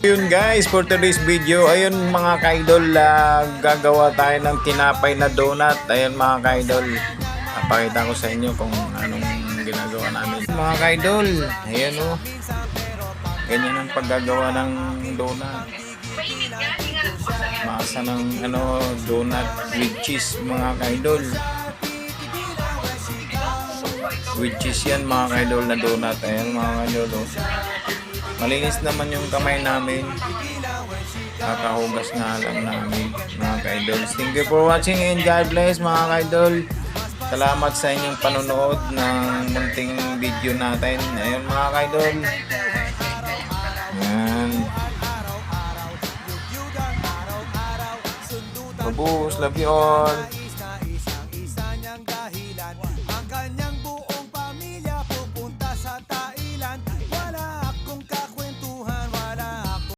Yun guys, for today's video, ayun mga kaidol, gagawa tayo ng tinapay na donut. Ayun mga kaidol, napakita ko sa inyo kung anong ginagawa namin. Mga kaidol, ayun oh, ganyan ang paggagawa ng donut. Masa ng donut with cheese mga kaidol. With cheese yan mga kaidol na donut. Ayun mga kaidol oh. Malinis naman yung kamay namin. Kakahugas nga lang namin mga kaidol. Thank you for watching and God bless mga kaidol. Salamat sa inyong panonood ng munting video natin. Ayun mga kaidol. Ayan. Babus, love you all.